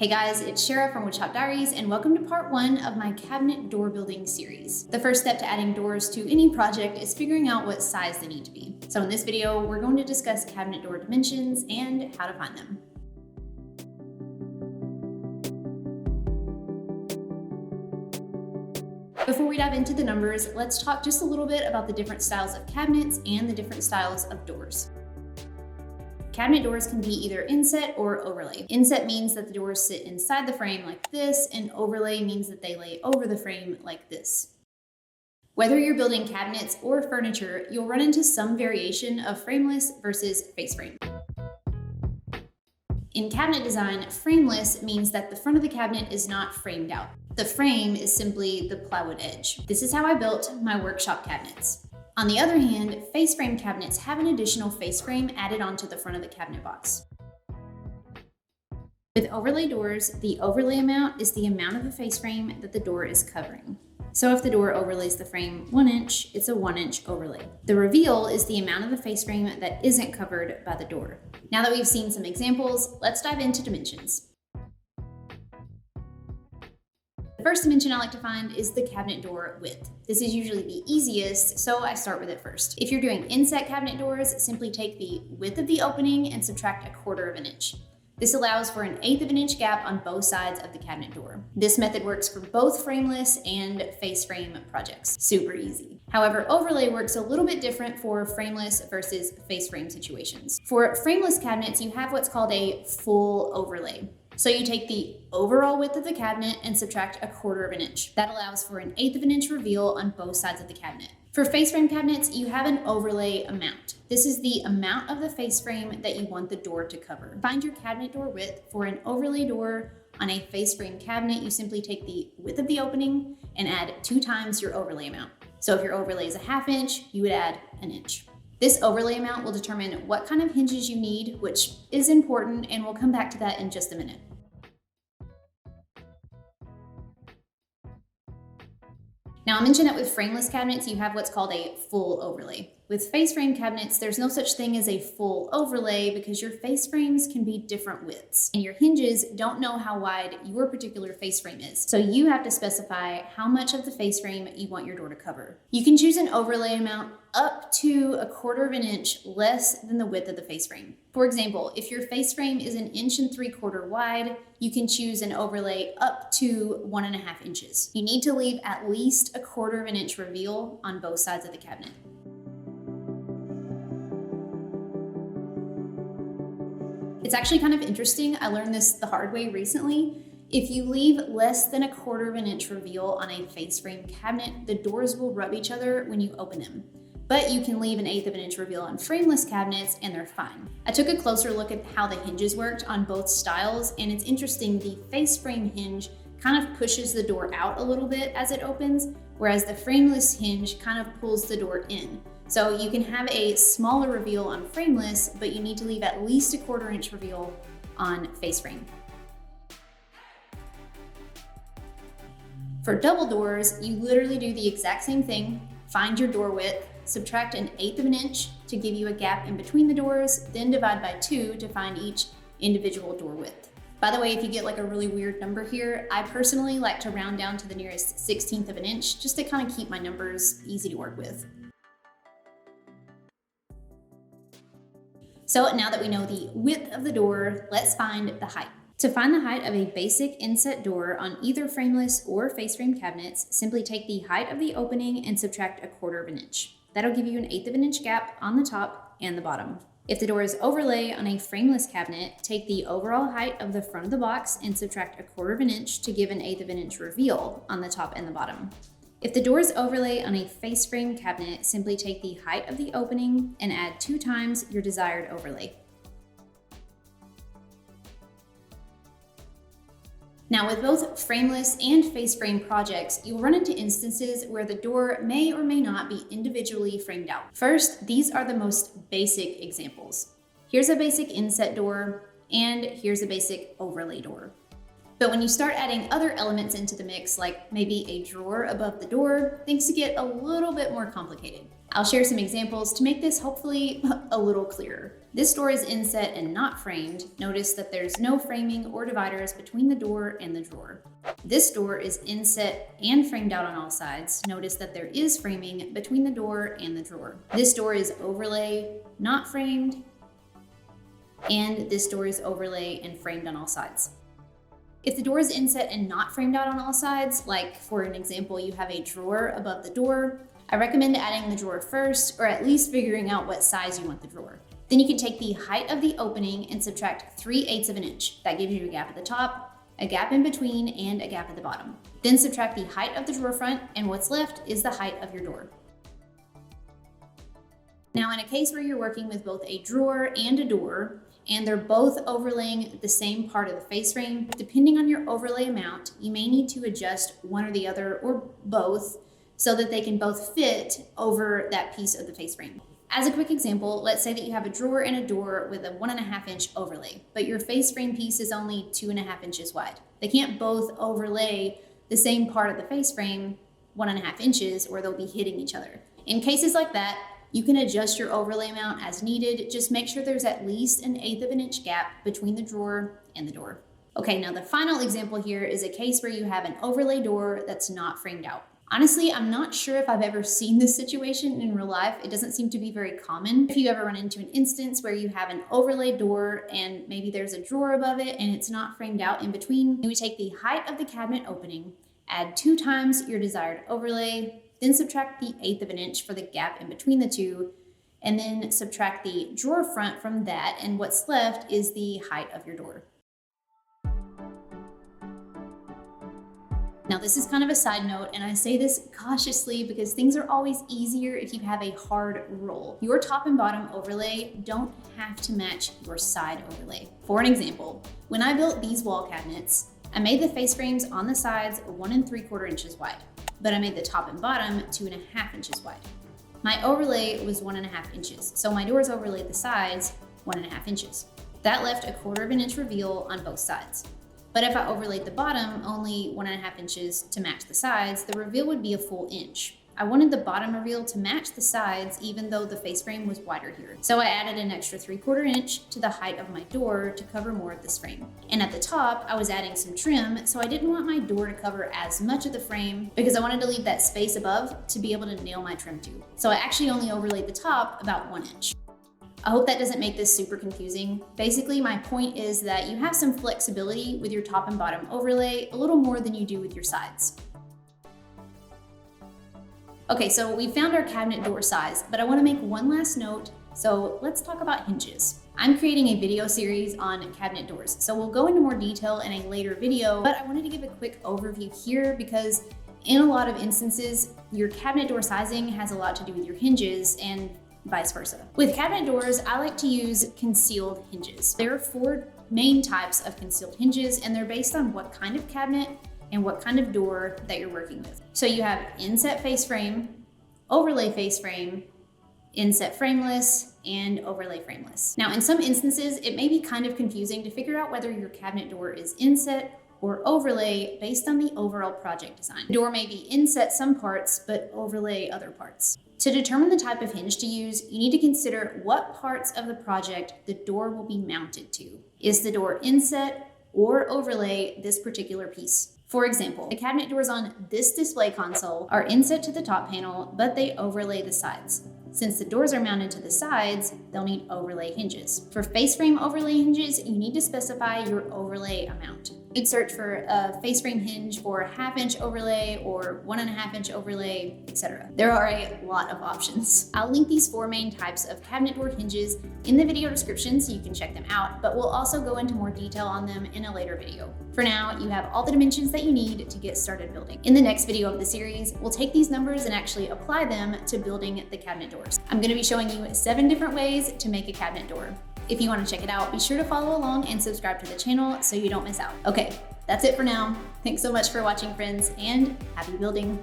Hey guys, it's Shara from Woodshop Diaries, and welcome to part 1 of my cabinet door building series. The first step to adding doors to any project is figuring out what size they need to be. So in this video, we're going to discuss cabinet door dimensions and how to find them. Before we dive into the numbers, let's talk just a little bit about the different styles of cabinets and the different styles of doors. Cabinet doors can be either inset or overlay. Inset means that the doors sit inside the frame like this, and overlay means that they lay over the frame like this. Whether you're building cabinets or furniture, you'll run into some variation of frameless versus face frame. In cabinet design, frameless means that the front of the cabinet is not framed out. The frame is simply the plywood edge. This is how I built my workshop cabinets. On the other hand, face frame cabinets have an additional face frame added onto the front of the cabinet box. With overlay doors, the overlay amount is the amount of the face frame that the door is covering. So if the door overlays the frame 1 inch, it's a 1 inch overlay. The reveal is the amount of the face frame that isn't covered by the door. Now that we've seen some examples, let's dive into dimensions. The first dimension I like to find is the cabinet door width. This is usually the easiest, so I start with it first. If you're doing inset cabinet doors, simply take the width of the opening and subtract 1/4 of an inch. This allows for an 1/8 of an inch gap on both sides of the cabinet door. This method works for both frameless and face frame projects. Super easy. However, overlay works a little bit different for frameless versus face frame situations. For frameless cabinets, you have what's called a full overlay. So you take the overall width of the cabinet and subtract 1/4 of an inch. That allows for an 1/8 of an inch reveal on both sides of the cabinet. For face frame cabinets, you have an overlay amount. This is the amount of the face frame that you want the door to cover. Find your cabinet door width. For an overlay door on a face frame cabinet, you simply take the width of the opening and add 2 times your overlay amount. So if your overlay is 1/2 inch, you would add 1 inch. This overlay amount will determine what kind of hinges you need, which is important, and we'll come back to that in just a minute. Now, I mentioned that with frameless cabinets, you have what's called a full overlay. With face frame cabinets, there's no such thing as a full overlay because your face frames can be different widths, and your hinges don't know how wide your particular face frame is. So you have to specify how much of the face frame you want your door to cover. You can choose an overlay amount up to 1/4 of an inch less than the width of the face frame. For example, if your face frame is 1.75 inches wide, you can choose an overlay up to 1.5 inches. You need to leave at least 1/4 of an inch reveal on both sides of the cabinet. It's actually kind of interesting. I learned this the hard way recently. If you leave less than 1/4 of an inch reveal on a face frame cabinet, the doors will rub each other when you open them. But you can leave an 1/8 of an inch reveal on frameless cabinets and they're fine. I took a closer look at how the hinges worked on both styles, and it's interesting, the face frame hinge kind of pushes the door out a little bit as it opens, whereas the frameless hinge kind of pulls the door in. So you can have a smaller reveal on frameless, but you need to leave at least 1/4 inch reveal on face frame. For double doors, you literally do the exact same thing. Find your door width, subtract 1/8 of an inch to give you a gap in between the doors, then divide by 2 to find each individual door width. By the way, if you get like a really weird number here, I personally like to round down to the nearest 1/16 of an inch just to kind of keep my numbers easy to work with. So now that we know the width of the door, let's find the height. To find the height of a basic inset door on either frameless or face frame cabinets, simply take the height of the opening and subtract 1/4 of an inch. That'll give you an 1/8 of an inch gap on the top and the bottom. If the door is overlay on a frameless cabinet, take the overall height of the front of the box and subtract 1/4 of an inch to give an 1/8 of an inch reveal on the top and the bottom. If the door is overlay on a face frame cabinet, simply take the height of the opening and add 2 times your desired overlay. Now, with both frameless and face frame projects, you'll run into instances where the door may or may not be individually framed out. First, these are the most basic examples. Here's a basic inset door, and here's a basic overlay door. But when you start adding other elements into the mix, like maybe a drawer above the door, things get a little bit more complicated. I'll share some examples to make this hopefully a little clearer. This door is inset and not framed. Notice that there's no framing or dividers between the door and the drawer. This door is inset and framed out on all sides. Notice that there is framing between the door and the drawer. This door is overlay, not framed, and this door is overlay and framed on all sides. If the door is inset and not framed out on all sides, like for an example, you have a drawer above the door, I recommend adding the drawer first, or at least figuring out what size you want the drawer. Then you can take the height of the opening and subtract 3/8 of an inch. That gives you a gap at the top, a gap in between, and a gap at the bottom. Then subtract the height of the drawer front, and what's left is the height of your door. Now, in a case where you're working with both a drawer and a door, and they're both overlaying the same part of the face frame, depending on your overlay amount, you may need to adjust one or the other or both so that they can both fit over that piece of the face frame. As a quick example, let's say that you have a drawer and a door with a 1.5 inch overlay, but your face frame piece is only 2.5 inches wide. They can't both overlay the same part of the face frame 1.5 inches or they'll be hitting each other. In cases like that, you can adjust your overlay amount as needed. Just make sure there's at least 1/8 of an inch gap between the drawer and the door. Okay, now the final example here is a case where you have an overlay door that's not framed out. Honestly, I'm not sure if I've ever seen this situation in real life. It doesn't seem to be very common. If you ever run into an instance where you have an overlay door and maybe there's a drawer above it and it's not framed out in between, you would take the height of the cabinet opening, add 2 times your desired overlay, then subtract the 1/8 of an inch for the gap in between the two, and then subtract the drawer front from that, and what's left is the height of your door. Now, this is kind of a side note, and I say this cautiously because things are always easier if you have a hard rule. Your top and bottom overlay don't have to match your side overlay. For an example, when I built these wall cabinets, I made the face frames on the sides 1 3/4 inches wide, but I made the top and bottom 2.5 inches wide. My overlay was 1.5 inches, so my doors overlaid the sides 1.5 inches. That left 1/4 of an inch reveal on both sides. But if I overlaid the bottom only 1.5 inches to match the sides, the reveal would be a full inch. I wanted the bottom reveal to match the sides even though the face frame was wider here. So I added an extra 3/4 inch to the height of my door to cover more of this frame. And at the top, I was adding some trim, so I didn't want my door to cover as much of the frame because I wanted to leave that space above to be able to nail my trim to. So I actually only overlaid the top about 1 inch. I hope that doesn't make this super confusing. Basically, my point is that you have some flexibility with your top and bottom overlay, a little more than you do with your sides. Okay, so we found our cabinet door size, but I want to make one last note, so let's talk about hinges. I'm creating a video series on cabinet doors, so we'll go into more detail in a later video, but I wanted to give a quick overview here because in a lot of instances, your cabinet door sizing has a lot to do with your hinges and vice versa. With cabinet doors, I like to use concealed hinges. There are 4 main types of concealed hinges, and they're based on what kind of cabinet and what kind of door that you're working with. So you have inset face frame, overlay face frame, inset frameless, and overlay frameless. Now, in some instances, it may be kind of confusing to figure out whether your cabinet door is inset or overlay based on the overall project design. The door may be inset some parts, but overlay other parts. To determine the type of hinge to use, you need to consider what parts of the project the door will be mounted to. Is the door inset or overlay this particular piece? For example, the cabinet doors on this display console are inset to the top panel, but they overlay the sides. Since the doors are mounted to the sides, they'll need overlay hinges. For face frame overlay hinges, you need to specify your overlay amount. You'd search for a face frame hinge for a 1/2 inch overlay or 1.5 inch overlay, etc. There are a lot of options. I'll link these 4 main types of cabinet door hinges in the video description so you can check them out, but we'll also go into more detail on them in a later video. For now, you have all the dimensions that you need to get started building. In the next video of the series, we'll take these numbers and actually apply them to building the cabinet doors. I'm going to be showing you 7 different ways to make a cabinet door. If you want to check it out, be sure to follow along and subscribe to the channel so you don't miss out. Okay, that's it for now. Thanks so much for watching, friends, and happy building.